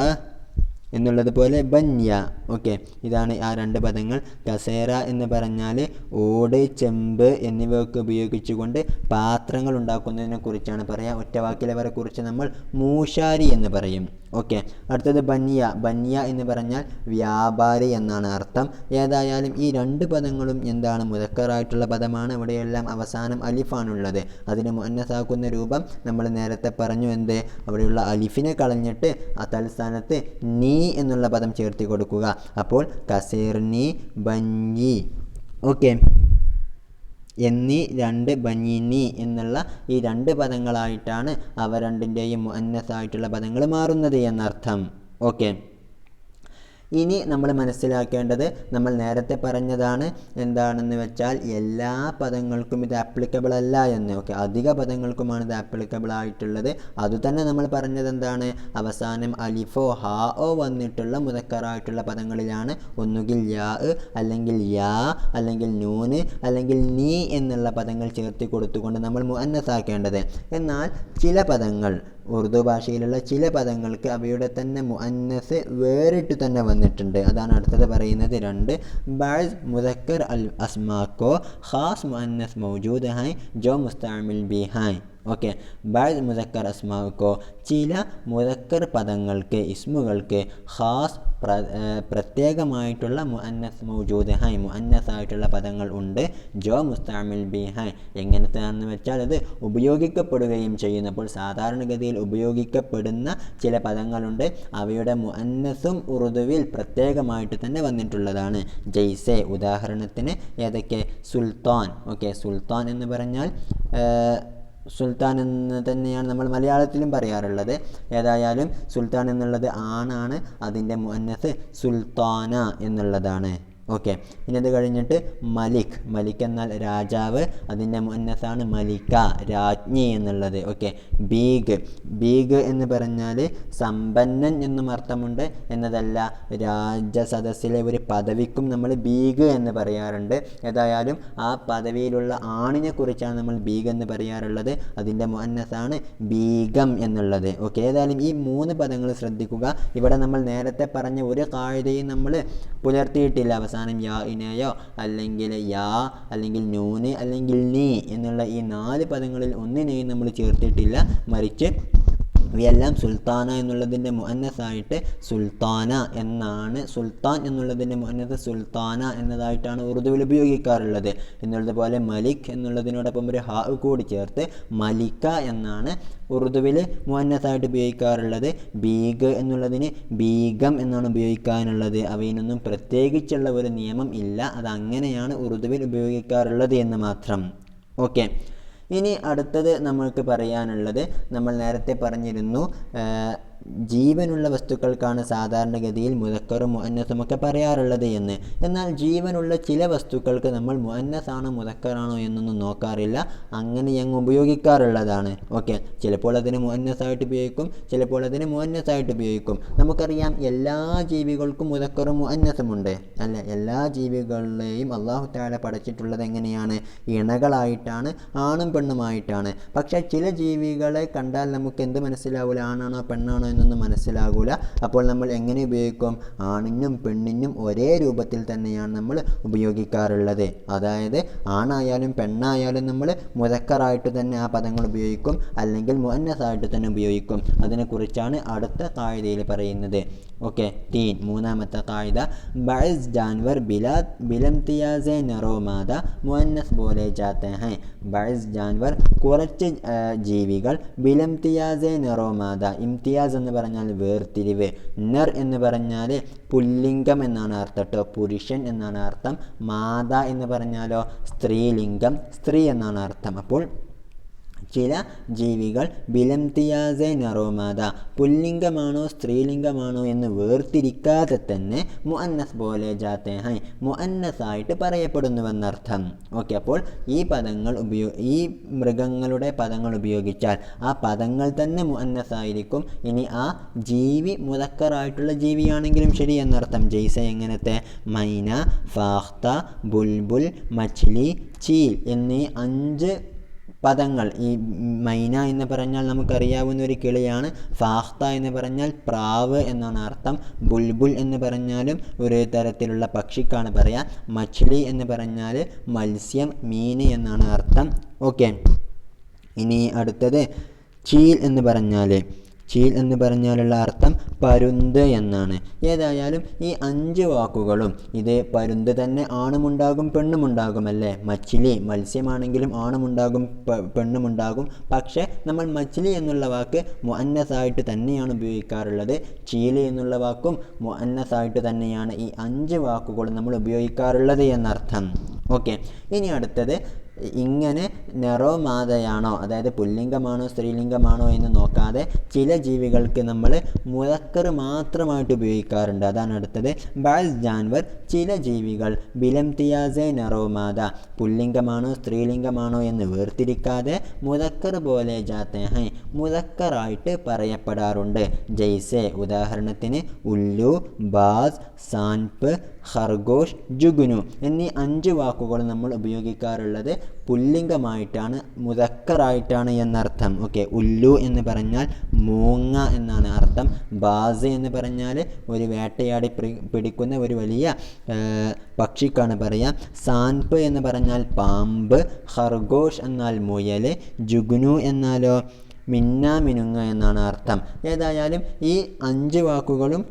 എന്നുള്ളത് പോലെ ബന്യ. ഓക്കെ, ഇതാണ് ആ 2 പദങ്ങൾ. കസേര എന്ന് പറഞ്ഞാൽ ഓട്, ചെമ്പ് എന്നിവയൊക്കെ ഉപയോഗിച്ചുകൊണ്ട് പാത്രങ്ങൾ ഉണ്ടാക്കുന്നതിനെ കുറിച്ചാണ് പറയുക. ഒറ്റവാക്കിലവരെ കുറിച്ച് നമ്മൾ മൂശാരി എന്ന് പറയും. ഓക്കെ, അടുത്തത് ബന്യ എന്ന് പറഞ്ഞാൽ വ്യാപാരി എന്നാണ് അർത്ഥം. ഏതായാലും ഈ 2 പദങ്ങളും എന്താണ്, മുദക്കറായിട്ടുള്ള പദമാണ്. ഇവിടെയെല്ലാം അവസാനം അലിഫാണുള്ളത്. അതിന് മുഅന്നസാക്കുന്ന രൂപം നമ്മൾ നേരത്തെ പറഞ്ഞു. എന്ത്, അവിടെയുള്ള അലിഫിനെ കളഞ്ഞിട്ട് ആ തൽസ്ഥാനത്ത് നീ എന്നുള്ള പദം ചേർത്തി കൊടുക്കുക. അപ്പോൾ കസീർനി ബന്യി. ഓക്കെ, എന്നീ 2 ബനീനി എന്നുള്ള ഈ 2 പദങ്ങളായിട്ടാണ് അവ രണ്ടിൻ്റെയും മുഅന്നസായിട്ടുള്ള പദങ്ങൾ മാറുന്നത് എന്നർത്ഥം. ഓക്കെ, ഇനി നമ്മൾ മനസ്സിലാക്കേണ്ടത് നമ്മൾ നേരത്തെ പറഞ്ഞതാണ് എന്താണെന്ന് വെച്ചാൽ എല്ലാ പദങ്ങൾക്കും ഇത് ആപ്ലിക്കബിൾ അല്ല എന്ന്. ഓക്കെ, അധിക പദങ്ങൾക്കുമാണ് ഇത് ആപ്ലിക്കബിൾ ആയിട്ടുള്ളത്. അതുതന്നെ നമ്മൾ പറഞ്ഞത് എന്താണ്, അവസാനം അലിഫോ ഹാഓ വന്നിട്ടുള്ള മുദക്കറായിട്ടുള്ള പദങ്ങളിലാണ് ഒന്നുകിൽ യാ അല്ലെങ്കിൽ യാ അല്ലെങ്കിൽ നൂന് അല്ലെങ്കിൽ നീ എന്നുള്ള പദങ്ങൾ ചേർത്ത് കൊടുത്തുകൊണ്ട് നമ്മൾ മുഅന്നസാക്കേണ്ടത്. എന്നാൽ ചില പദങ്ങൾ, ഉറുദു ഭാഷയിലുള്ള ചില പദങ്ങൾക്ക് അവയുടെ തന്നെ മുഅന്നസ് വേറിട്ട് തന്നെ വന്നിട്ടുണ്ട്. അതാണ് അടുത്തത് പറയുന്നത്. 2 ബഅസ് മുദക്കർ അൽ അസ്മാക്കോ ഖാസ് മുഅന്നസ് മൗജൂദ് ഹൈ ജോ മുസ്തഅമിൽ ബി ഹൈ. ഓക്കെ, ബഅസ് മുദക്കർ അസ്മാക്കോ ചില മുദക്കർ പദങ്ങൾക്ക്, ഇസ്മുകൾക്ക് ഖാസ് പ്രത്യേകമായിട്ടുള്ള മുഅന്നസ് മൗജൂദ് ഹൈ മുഅന്നസായിട്ടുള്ള പദങ്ങൾ ഉണ്ട്. ജോ മുസ്തഅമിൽ ബി ഹൈ എങ്ങനത്തെയാണെന്ന് വെച്ചാൽ അത് ഉപയോഗിക്കപ്പെടുകയും ചെയ്യുന്നപ്പോൾ സാധാരണഗതിയിൽ ഉപയോഗിക്കപ്പെടുന്ന ചില പദങ്ങളുണ്ട്. അവയുടെ മുഅന്നസും ഉറുദുവിൽ പ്രത്യേകമായിട്ട് തന്നെ വന്നിട്ടുള്ളതാണ്. ജയ്സെ, ഉദാഹരണത്തിന് ഏതൊക്കെ, സുൽത്താൻ. ഓക്കെ, സുൽത്താൻ എന്ന് പറഞ്ഞാൽ സുൽത്താൻ എന്ന് തന്നെയാണ് നമ്മൾ മലയാളത്തിലും പറയാറുള്ളത്. ഏതായാലും സുൽത്താൻ എന്നുള്ളത് ആണാണ്, അതിൻ്റെ മുഅന്നസ് സുൽത്താന എന്നുള്ളതാണ്. ഓക്കെ, ഇനി അത് കഴിഞ്ഞിട്ട് മലിക്. മലിക് എന്നാൽ രാജാവ്, അതിൻ്റെ മുഅന്നസാണ് മലിക, രാജ്ഞി എന്നുള്ളത്. Okay, big. ബീഗ് എന്ന് പറഞ്ഞാൽ സമ്പന്നൻ എന്നും അർത്ഥമുണ്ട് എന്നതല്ല, രാജസദസ്സിലെ ഒരു പദവിക്കും നമ്മൾ ബീഗ് എന്ന് പറയാറുണ്ട്. ഏതായാലും ആ പദവിയിലുള്ള ആണിനെ കുറിച്ചാണ് നമ്മൾ ബീഗ് എന്ന് പറയാറുള്ളത്. അതിൻ്റെ മുഅന്നസാണ് ബീഗം എന്നുള്ളത്. ഓക്കെ, ഏതായാലും ഈ 3 പദങ്ങൾ ശ്രദ്ധിക്കുക. ഇവിടെ നമ്മൾ നേരത്തെ പറഞ്ഞ ഒരു ഖാഇദയും നമ്മൾ പുലർത്തിയിട്ടില്ല. അവസാനം യാഇനെയോ അല്ലെങ്കിൽ യാ അല്ലെങ്കിൽ നൂന് അല്ലെങ്കിൽ നീ എന്നുള്ള ഈ 4 പദങ്ങളിൽ ഒന്നിനെയും നമ്മൾ ചേർത്തിട്ടില്ല. മറിച്ച് ഇവയെല്ലാം സുൽത്താന എന്നുള്ളതിൻ്റെ മുഅന്നസായിട്ട് സുൽത്താന എന്നാണ്, സുൽത്താൻ എന്നുള്ളതിൻ്റെ മുഅന്നസ് സുൽത്താന എന്നതായിട്ടാണ് ഉറുദുവിൽ ഉപയോഗിക്കാറുള്ളത്. എന്നുള്ളതുപോലെ മലിക് എന്നുള്ളതിനോടൊപ്പം ഒരു ഹാ കൂടി ചേർത്ത് മലിക എന്നാണ് ഉറുദുവിൽ മുഅന്നസായിട്ട് ഉപയോഗിക്കാറുള്ളത്. ബീഗ് എന്നുള്ളതിന് ബീഗം എന്നാണ് ഉപയോഗിക്കാനുള്ളത്. അവയിനൊന്നും പ്രത്യേകിച്ചുള്ള ഒരു നിയമം ഇല്ല, അതങ്ങനെയാണ് ഉറുദുവിൽ ഉപയോഗിക്കാറുള്ളത് എന്ന് മാത്രം. ഓക്കെ, ഇനി അടുത്തത് നമ്മൾക്ക് പറയാനുള്ളത്, നമ്മൾ നേരത്തെ പറഞ്ഞിരുന്നു ജീവനുള്ള വസ്തുക്കൾക്കാണ് സാധാരണഗതിയിൽ മുദക്കറും മുഅന്നസുമൊക്കെ പറയാറുള്ളത് എന്ന്. എന്നാൽ ജീവനുള്ള ചില വസ്തുക്കൾക്ക് നമ്മൾ മുഅന്നസാണോ മുദക്കറാണോ എന്നൊന്നും നോക്കാറില്ല, അങ്ങനെ അങ്ങ് ഉപയോഗിക്കാറുള്ളതാണ്. ഓക്കെ, ചിലപ്പോൾ അതിന് മുഅന്നസായിട്ട് ഉപയോഗിക്കും, ചിലപ്പോൾ അതിന് മുഅന്നസായിട്ട് ഉപയോഗിക്കും. നമുക്കറിയാം എല്ലാ ജീവികൾക്കും മുദക്കറും മുഅന്നസുമുണ്ട് അല്ല. എല്ലാ ജീവികളെയും അല്ലാഹു തആല പടച്ചിട്ടുള്ളത് എങ്ങനെയാണ്, ഇണകളായിട്ടാണ്, ആണും പെണ്ണുമായിട്ടാണ്. പക്ഷേ ചില ജീവികളെ കണ്ടാൽ നമുക്ക് എന്ത് മനസ്സിലാവില്ല, ആണാണോ പെണ്ണാണോ എന്നൊന്നും മനസ്സിലാകൂല. അപ്പോൾ നമ്മൾ എങ്ങനെ ഉപയോഗിക്കും, ആണിനും പെണ്ണിനും ഒരേ രൂപത്തിൽ തന്നെയാണ് നമ്മൾ ഉപയോഗിക്കാറുള്ളത്. അതായത് ആണായാലും പെണ്ണായാലും നമ്മൾ മുദക്കറായിട്ട് തന്നെ ആ പദങ്ങൾ ഉപയോഗിക്കും, അല്ലെങ്കിൽ മുഅന്നസായിട്ട് തന്നെ ഉപയോഗിക്കും. അതിനെക്കുറിച്ചാണ് അടുത്ത ഖാഇദയിൽ പറയുന്നത്. ഓക്കെ, 3 മൂന്നാമത്തെ ഖാഇദ, ബഅസ് ജാൻവർ ബിലംതിയാസെ നറോമാദ മുഅന്നസ് ബോലെ ജാത്തെ ഹൈ. ബഅസ് ജാൻവർ കുറച്ച് ജീവികൾ, ബിലംതിയാസെ നറോമാദ, ഇംതിയാസ് എന്ന് പറഞ്ഞാൽ വേർതിരിവ്, നർ എന്ന് പറഞ്ഞാൽ പുല്ലിംഗം എന്നാണ് അർത്ഥം കേട്ടോ, പുരുഷൻ എന്നാണ് അർത്ഥം. മാത എന്ന് പറഞ്ഞാലോ സ്ത്രീലിംഗം, സ്ത്രീ എന്നാണ് അർത്ഥം. അപ്പോൾ ചില ജീവികൾ ബിലംതിയാസെ നറോമാദ, പുല്ലിംഗമാണോ സ്ത്രീലിംഗമാണോ എന്ന് വേർതിരിക്കാതെ തന്നെ മുഅന്നസ് പോലെ ജാത്തെ ഹൈ, മുഅന്നസായിട്ട് പറയപ്പെടുന്നുവെന്നർത്ഥം. ഓക്കെ, അപ്പോൾ ഈ പദങ്ങൾ ഈ മൃഗങ്ങളുടെ പദങ്ങൾ ഉപയോഗിച്ചാൽ ആ പദങ്ങൾ തന്നെ മുഅന്നസായിരിക്കും. ഇനി ആ ജീവി മുദക്കറായിട്ടുള്ള ജീവിയാണെങ്കിലും ശരി എന്നർത്ഥം. ജയ്സ എങ്ങനത്തെ, മൈന, ഫാഖ്ത, ബുൽബുൽ, മച്ലി, ചീൽ എന്നീ 5 പദങ്ങൾ. ഈ മൈന എന്ന് പറഞ്ഞാൽ നമുക്കറിയാവുന്ന ഒരു കിളിയാണ്. ഫാഖ്ത എന്ന് പറഞ്ഞാൽ പ്രാവ് എന്നാണ് അർത്ഥം. ബുൽബുൽ എന്ന് പറഞ്ഞാലും ഒരു തരത്തിലുള്ള പക്ഷിക്കാണ് പറയാം. മച്ലി എന്ന് പറഞ്ഞാൽ മത്സ്യം, മീൻ എന്നാണ് അർത്ഥം. ഓക്കെ, ഇനി അടുത്തത് ചീൽ എന്ന് പറഞ്ഞാലുള്ള അർത്ഥം പരുന്ത് എന്നാണ്. ഏതായാലും ഈ 5 വാക്കുകളും ഇത് പരുന്ത് തന്നെ ആണുമുണ്ടാകും പെണ്ണുമുണ്ടാകും അല്ലേ. മച്ലി മത്സ്യമാണെങ്കിലും ആണുമുണ്ടാകും പെണ്ണുമുണ്ടാകും. പക്ഷേ നമ്മൾ മച്ലി എന്നുള്ള വാക്ക് മുഅന്നസായിട്ട് തന്നെയാണ് ഉപയോഗിക്കാറുള്ളത്. ചീല് എന്നുള്ള വാക്കും മുഅന്നസായിട്ട് തന്നെയാണ് ഈ 5 വാക്കുകളും നമ്മൾ ഉപയോഗിക്കാറുള്ളത് എന്നർത്ഥം. ഓക്കെ, ഇനി അടുത്തത് ഇങ്ങനെ നറോമാതയാണോ, അതായത് പുല്ലിംഗമാണോ സ്ത്രീലിംഗമാണോ എന്ന് നോക്കാതെ ചില ജീവികൾക്ക് നമ്മൾ മുദക്കർ മാത്രമായിട്ട് ഉപയോഗിക്കാറുണ്ട്. അതാണ് അടുത്തത്. ബാസ് ജാൻവർ, ചില ജീവികൾ ബിലംതിയാസെ നറോമാത, പുല്ലിംഗമാണോ സ്ത്രീലിംഗമാണോ എന്ന് വേർതിരിക്കാതെ മുദക്കർ പോലെ ജാത്തെ ഹൈ, മുദക്കറായിട്ട് പറയപ്പെടാറുണ്ട്. ജയ്സെ, ഉദാഹരണത്തിന് ഉല്ലു, ബാസ്, സാൻപ്, ഖർഗോഷ്, ജുഗ്നു എന്നീ 5 വാക്കുകൾ നമ്മൾ ഉപയോഗിക്കാറുള്ളത് പുല്ലിംഗമായിട്ടാണ്, മുദക്കറായിട്ടാണ് എന്നർത്ഥം. ഓക്കെ, ഉല്ലു എന്ന് പറഞ്ഞാൽ മൂങ്ങ എന്നാണ് അർത്ഥം. ബാസ് എന്ന് പറഞ്ഞാൽ ഒരു വേട്ടയാടി പിടിക്കുന്ന ഒരു വലിയ പക്ഷിക്കാണ് പറയുക. സാൻപ് എന്ന് പറഞ്ഞാൽ പാമ്പ്. ഖർഗോഷ് എന്നാൽ മുയൽ. ജുഗ്നു എന്നാലോ മിന്നാമിനുങ്ങ എന്നാണ് അർത്ഥം. ഏതായാലും ഈ 5 വാക്കുകളും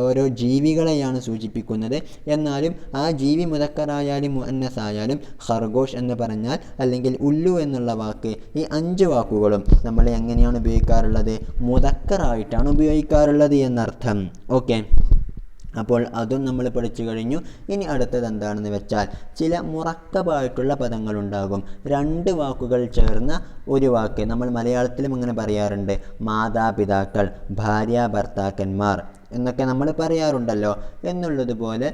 ഓരോ ജീവികളെയാണ് സൂചിപ്പിക്കുന്നത്. എന്നാലും ആ ജീവി മുദക്കറായാലും മുഅന്നസ് ആയാലും ഖർഗോഷ് എന്ന് പറഞ്ഞാൽ അല്ലെങ്കിൽ ഉല്ലു എന്നുള്ള വാക്ക്, ഈ 5 വാക്കുകളും നമ്മൾ എങ്ങനെയാണ് ഉപയോഗിക്കാറുള്ളത്? മുദക്കറായിട്ടാണ് ഉപയോഗിക്കാറുള്ളത് എന്നർത്ഥം. ഓക്കെ, അപ്പോൾ അതും നമ്മൾ പഠിച്ചു കഴിഞ്ഞു. ഇനി അടുത്തത് എന്താണെന്ന് വെച്ചാൽ ചില മുറക്കബായിട്ടുള്ള പദങ്ങളുണ്ടാകും. 2 വാക്കുകൾ ചേർന്ന ഒരു വാക്ക്. നമ്മൾ മലയാളത്തിലും അങ്ങനെ പറയാറുണ്ട്. മാതാപിതാക്കൾ, ഭാര്യ ഭർത്താക്കന്മാർ എന്നൊക്കെ നമ്മൾ പറയാറുണ്ടല്ലോ. എന്നുള്ളതുപോലെ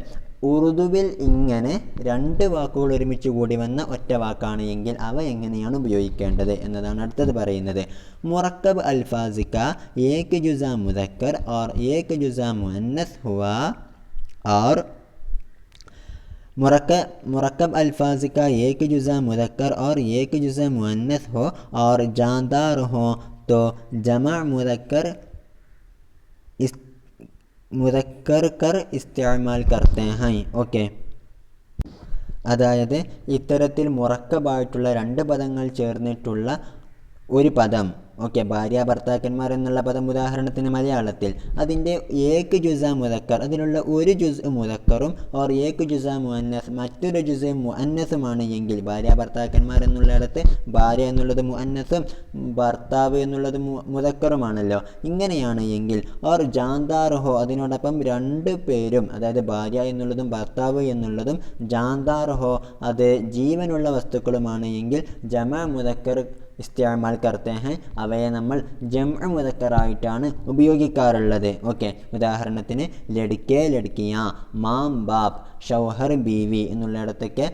ഉറുദുവിൽ ഇങ്ങനെ 2 വാക്കുകൾ ഒരുമിച്ച് കൂടി വന്ന ഒറ്റ വാക്കാണ് എങ്കിൽ അവ എങ്ങനെയാണ് ഉപയോഗിക്കേണ്ടത് എന്നതാണ് അടുത്തത് പറയുന്നത്. മുറക്കബ് അൽഫാസിക ഏക് ജുസ മുദക്കർ और एक जुज़ा मुअन्नस हुआ और मुरक्कब अल्फाज का एक जुज़ा मुदक्कर और एक जुज़ा मुअन्नस हो और जानदार हो तो जमा മുദക്കർ കർ ഇസ്തിഅമാൽ കർത്തേ ഹൈ. ഓക്കെ, അതായത് ഇത്തരത്തിൽ മുറക്കബായിട്ടുള്ള 2 പദങ്ങൾ ചേർന്നിട്ടുള്ള ഒരു പദം. ഓക്കെ, ഭാര്യ ഭർത്താക്കന്മാർ എന്നുള്ള പദം ഉദാഹരണത്തിന് മലയാളത്തിൽ അതിൻ്റെ ഏക് ജുസ മുദക്കർ, അതിലുള്ള ഒരു ജുസ് മുദക്കറും ഓർ ഏക് ജുസ മുഅന്നസ്, മറ്റൊരു ജുസ് മുഅന്നസുമാണ് എങ്കിൽ ഭാര്യ ഭർത്താക്കന്മാർ എന്നുള്ളിടത്ത് ഭാര്യ എന്നുള്ളത് മുഅന്നസും ഭർത്താവ് എന്നുള്ളത് മുദക്കറുമാണല്ലോ. ഇങ്ങനെയാണ് എങ്കിൽ ഓർ ജാന്താർ ഹോ, അതിനോടൊപ്പം 2 പേരും, അതായത് ഭാര്യ എന്നുള്ളതും ഭർത്താവ് എന്നുള്ളതും ജാന്താർ ഹോ, അത് ജീവനുള്ള വസ്തുക്കളുമാണ് എങ്കിൽ ജമ മുദക്കർ ഇസ്തിഅമാൽ കർത്തേ ഹൈ, അവയെ നമ്മൾ ജംഅ മുദക്കറായിട്ടാണ് ഉപയോഗിക്കാറുള്ളത്. ഓക്കെ, ഉദാഹരണത്തിന് ലഡ്കെ ലഡ്കിയ, മാം ബാപ്പ്, ഷൗഹർ ബീവി എന്നുള്ളിടത്തൊക്കെ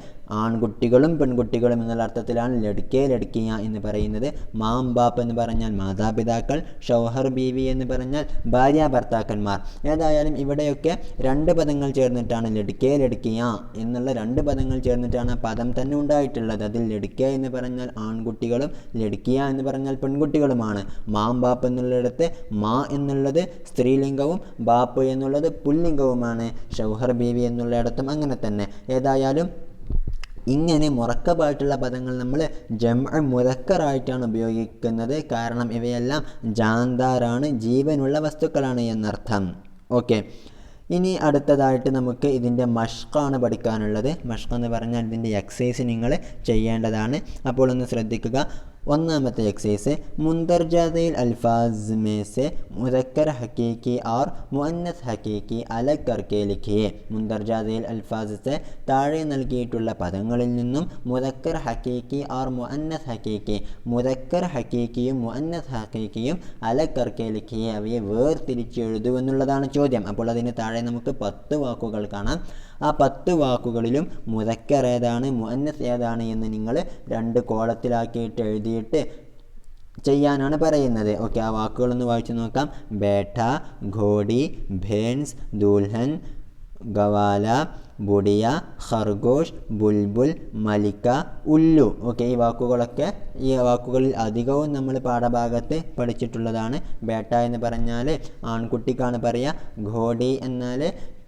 ആൺകുട്ടികളും പെൺകുട്ടികളും എന്നുള്ള അർത്ഥത്തിലാണ് ലഡ്കെ ലഡ്കിയ എന്ന് പറയുന്നത്. മാം ബാപ്പ് എന്ന് പറഞ്ഞാൽ മാതാപിതാക്കൾ, ഷൗഹർ ബീവി എന്ന് പറഞ്ഞാൽ ഭാര്യ ഭർത്താക്കന്മാർ. ഏതായാലും ഇവിടെയൊക്കെ 2 പദങ്ങൾ ചേർന്നിട്ടാണ് ലഡ്കെ ലഡ്കിയ എന്നുള്ള 2 പദങ്ങൾ ചേർന്നിട്ടാണ് ആ പദം തന്നെ ഉണ്ടായിട്ടുള്ളത്. അതിൽ ലഡ്കെ എന്ന് പറഞ്ഞാൽ ആൺകുട്ടികളും ലഡ്കിയ എന്ന് പറഞ്ഞാൽ പെൺകുട്ടികളുമാണ്. മാം ബാപ്പ് എന്നുള്ളിടത്ത് മാ എന്നുള്ളത് സ്ത്രീലിംഗവും ബാപ്പ് എന്നുള്ളത് പുല്ലിംഗവുമാണ്. ഷൗഹർ ബീവി എന്നുള്ളിടത്തും അങ്ങനെ തന്നെ. ഏതായാലും ഇങ്ങനെ മുറക്കബായിട്ടുള്ള പദങ്ങൾ നമ്മൾ ജംഅ മുദക്കറായിട്ടാണ് ഉപയോഗിക്കുന്നത്. കാരണം ഇവയെല്ലാം ജാന്താറാണ്, ജീവനുള്ള വസ്തുക്കളാണ് എന്നർത്ഥം. ഓക്കെ, ഇനി അടുത്തതായിട്ട് നമുക്ക് ഇതിൻ്റെ മഷ്ഖാണ് പഠിക്കാനുള്ളത്. മഷ്ഖ് എന്ന് പറഞ്ഞാൽ ഇതിൻ്റെ എക്സസൈസ് നിങ്ങൾ ചെയ്യേണ്ടതാണ്. അപ്പോൾ ഒന്ന് ശ്രദ്ധിക്കുക. ഒന്നാമത്തെ एक्सरसाइज मुंदरजातिल अल्फाज में से मुज़क्कर हकीकी और मुअन्नस हकीकी अलग करके लिखिए. മുന്ദർജാതിൽ അൽഫാസ് से താഴെ നൽകിയിട്ടുള്ള പദങ്ങളിൽ നിന്നും മുദക്കർ ഹക്കീക്കി और മുഅന്നസ് ഹക്കീക്കി, മുദക്കർ ഹക്കീക്കിയും മുഅന്നസ് ഹക്കീക്കിയും അലഗ് കർക്കെ ലിഖിയെ, അവയെ വേർതിരിച്ച് എഴുതൂ എന്നുള്ളതാണ് ചോദ്യം. അപ്പോൾ അതിന് താഴെ നമുക്ക് 10 വാക്കുകൾ കാണാം. ആ 10 വാക്കുകളിലും മുദക്കർ ഏതാണ് മുഅന്നസ് ഏതാണ് എന്ന് നിങ്ങൾ 2 കോളത്തിലാക്കിയിട്ട് എഴുതിയിട്ട് ചെയ്യാനാണ് പറയുന്നത്. ഓക്കെ, ആ വാക്കുകളൊന്ന് വായിച്ചു നോക്കാം. ബേട്ട, ഘോടി, ഭേൻസ്, ദുൽഹൻ, ഗവാല, ബുഡിയ, ഖർഗോഷ്, ബുൽബുൽ, മലിക്ക, ഉല്ലു. ഓക്കെ, ഈ വാക്കുകളിൽ അധികവും നമ്മൾ പാഠഭാഗത്ത് പഠിച്ചിട്ടുള്ളതാണ്. ബേട്ട എന്ന് പറഞ്ഞാൽ ആൺകുട്ടിക്കാണ് പറയുക. ഘോടി എന്നാൽ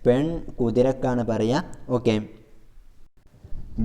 പെൺ കുതിരക്കാണ് പറയുക. ഓക്കെ,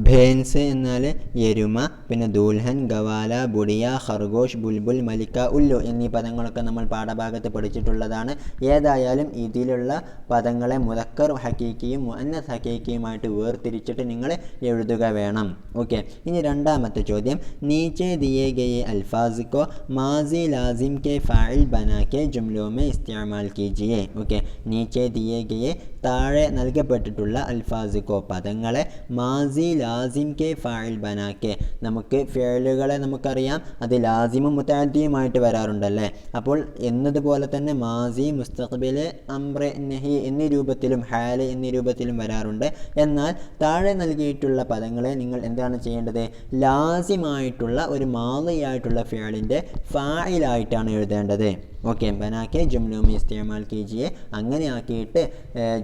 ഭേൻസ് എന്നാൽ എരുമ, പിന്നെ ദുൽഹൻ, ഗവാല, ബുഡിയ, ഖർഗോഷ്, ബുൽബുൽ, മലിക്ക, ഉല്ലു എന്നീ പദങ്ങളൊക്കെ നമ്മൾ പാഠഭാഗത്ത് പഠിച്ചിട്ടുള്ളതാണ്. ഏതായാലും ഇതിലുള്ള പദങ്ങളെ മുദക്കർ ഹക്കീക്കിയും മുഅന്നസ് ഹക്കീക്കിയുമായിട്ട് വേർതിരിച്ചിട്ട് നിങ്ങൾ എഴുതുക വേണം. ഓക്കെ, ഇനി രണ്ടാമത്തെ ചോദ്യം. നീച്ചെ ദിയേ ഗയെ അൽഫാസ് കോ Masi Lasim K ഫാഇൽ ബനാക്കെ ജുംലോ may ഇസ്തിഅമാൽ കീജിയെ. Okay, നീച്ചെ ദിയേ ഗയെ താഴെ നൽകപ്പെട്ടിട്ടുള്ള അൽഫാസ് കോ പദങ്ങളെ മാസി ലാസിം കെ ഫാഇൽ ബനാക്കെ. നമുക്ക് ഫിഅലുകളെ നമുക്കറിയാം അത് ലാസിമും മുതഅദ്ദിയുമായിട്ട് വരാറുണ്ടല്ലേ. അപ്പോൾ എന്നതുപോലെ തന്നെ മാസി, മുസ്തഖ്ബിൽ, അംർ, നഹി എന്നീ രൂപത്തിലും ഹാല് എന്നീ രൂപത്തിലും വരാറുണ്ട്. എന്നാൽ താഴെ നൽകിയിട്ടുള്ള പദങ്ങളെ നിങ്ങൾ എന്താണ് ചെയ്യേണ്ടത്? ലാസിമായിട്ടുള്ള ഒരു മാളിയായിട്ടുള്ള ഫിഅലിൻ്റെ ഫാഇലായിട്ടാണ് എഴുതേണ്ടത്. ഓക്കെ, ബനാക്കെ ജുംലൂം ഇസ്തിഅമാൽ കീജിയെ അങ്ങനെ ആക്കിയിട്ട്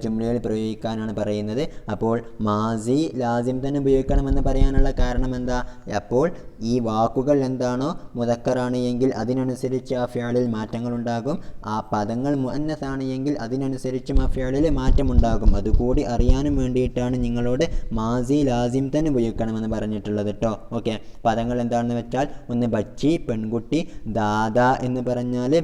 ജുംലയിൽ പ്രയോഗിക്കാനാണ് പറയുന്നത്. അപ്പോൾ മാസി ലാസിം തന്നെ ഉപയോഗിക്കണമെന്ന് പറയാനുള്ള കാരണം എന്താ? അപ്പോൾ ഈ വാക്കുകൾ എന്താണോ മുദക്കറാണ് എങ്കിൽ അതിനനുസരിച്ച് ആ ഫിഅലിൽ മാറ്റങ്ങളുണ്ടാകും. ആ പദങ്ങൾ മുഅന്നസാണ് എങ്കിൽ അതിനനുസരിച്ചും ആ ഫിഅലിൽ മാറ്റമുണ്ടാകും. അതുകൂടി അറിയാനും വേണ്ടിയിട്ടാണ് നിങ്ങളോട് മാസി ലാസിം തന്നെ ഉപയോഗിക്കണമെന്ന് പറഞ്ഞിട്ടുള്ളത് കേട്ടോ. ഓക്കെ, പദങ്ങൾ എന്താണെന്ന് വെച്ചാൽ ഒന്ന് ബച്ചി പെൺകുട്ടി, ദാദാ എന്ന് പറഞ്ഞാൽ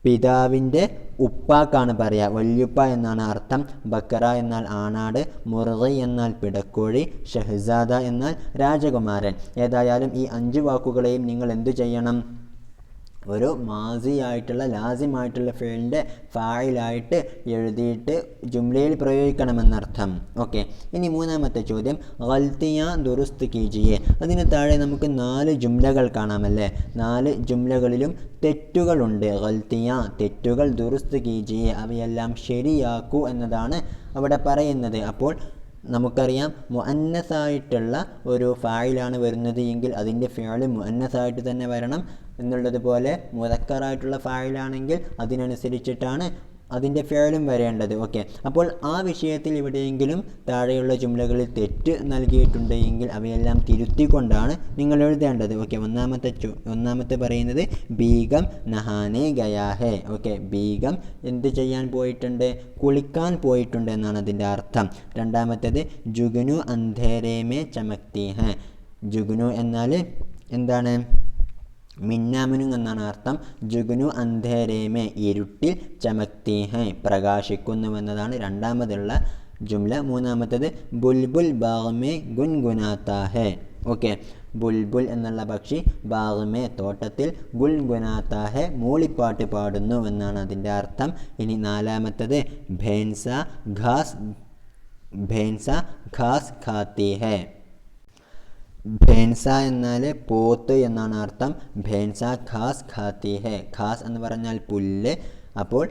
പിതാവിൻ്റെ ഉപ്പാക്കാണ് പറയുക, വല്യുപ്പ എന്നാണ് അർത്ഥം. ബക്കറ എന്നാൽ ആണാട്, മുർഗി എന്നാൽ പിടക്കോഴി, ഷഹ്സാദ എന്നാൽ രാജകുമാരൻ. ഏതായാലും ഈ 5 വാക്കുകളെയും നിങ്ങൾ എന്തു ചെയ്യണം? ഒരു മാസിയായിട്ടുള്ള ലാസിമായിട്ടുള്ള ഫിഅലിൻ്റെ ഫായിലായിട്ട് എഴുതിയിട്ട് ജുംലയിൽ പ്രയോഗിക്കണമെന്നർത്ഥം. ഓക്കെ, ഇനി മൂന്നാമത്തെ ചോദ്യം ഗൽത്തിയ ദുരുസ്ത് കീജിയെ. അതിന് താഴെ നമുക്ക് 4 ജുംലകൾ കാണാമല്ലേ. 4 ജുംലകളിലും തെറ്റുകളുണ്ട്. ഗൽത്തിയ തെറ്റുകൾ, ദുരുസ്ത് കീജിയെ അവയെല്ലാം ശരിയാക്കൂ എന്നതാണ് അവിടെ പറയുന്നത്. അപ്പോൾ നമുക്കറിയാം മുഅന്നസായിട്ടുള്ള ഒരു ഫായിലാണ് വരുന്നത് എങ്കിൽ അതിൻ്റെ ഫിഅല് മുഅന്നസായിട്ട് തന്നെ വരണം എന്നുള്ളതുപോലെ മുദക്കറായിട്ടുള്ള ഫായിലാണെങ്കിൽ അതിനനുസരിച്ചിട്ടാണ് അതിൻ്റെ ഫിഅലും വരേണ്ടത്. ഓക്കെ, അപ്പോൾ ആ വിഷയത്തിൽ എവിടെയെങ്കിലും താഴെയുള്ള ജുംലകളിൽ തെറ്റ് നൽകിയിട്ടുണ്ട് എങ്കിൽ അവയെല്ലാം തിരുത്തിക്കൊണ്ടാണ് നിങ്ങൾ എഴുതേണ്ടത്. ഓക്കെ, ഒന്നാമത്തെ പറയുന്നത് ബീഗം നഹാനെ ഗയാഹെ. ഓക്കെ, ബീഗം എന്ത് ചെയ്യാൻ പോയിട്ടുണ്ട്? കുളിക്കാൻ പോയിട്ടുണ്ട് എന്നാണ് അതിൻ്റെ അർത്ഥം. രണ്ടാമത്തേത് ജുഗ്നു അന്ധേരെ മേ ചമക്തി ഹെ. ജുഗ്നു എന്നാൽ എന്താണ്? മിന്നാമിനും എന്നാണ് അർത്ഥം. ജുഗ്നു അന്ധേരേമേ ഇരുട്ടിൽ, ചമക്തി ഹെ പ്രകാശിക്കുന്നുവെന്നതാണ് രണ്ടാമതുള്ള ജുംല. മൂന്നാമത്തേത് ബുൽബുൽ ബാഗ്മേ ഗുൻഗുനാത്താ ഹെ. ഓക്കെ, ബുൽബുൽ എന്നുള്ള പക്ഷി ബാഗ്മേ തോട്ടത്തിൽ, ഗുൻഗുനാത്താ ഹെ മൂളിപ്പാട്ട് പാടുന്നു എന്നാണ് അതിൻ്റെ അർത്ഥം. ഇനി നാലാമത്തേത് ഭേൻസ ഘാസ് ഖാത്തി ഹെ. ഭേൻസ എന്നാൽ പോത്ത് എന്നാണ് അർത്ഥം. ഭേൻസ ഘാസ് ഖാത്തി ഹെ. ഘാസ് എന്ന് പറഞ്ഞാൽ പുല്ല്. അപ്പോൾ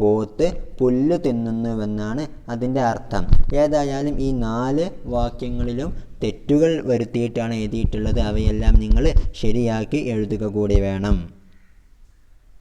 പോത്ത് പുല്ല് തിന്നുന്നുവെന്നാണ് അതിൻ്റെ അർത്ഥം. ഏതായാലും ഈ 4 വാക്യങ്ങളിലും തെറ്റുകൾ വരുത്തിയിട്ടാണ് എഴുതിയിട്ടുള്ളത്. അവയെല്ലാം നിങ്ങൾ ശരിയാക്കി എഴുതുക കൂടി വേണം.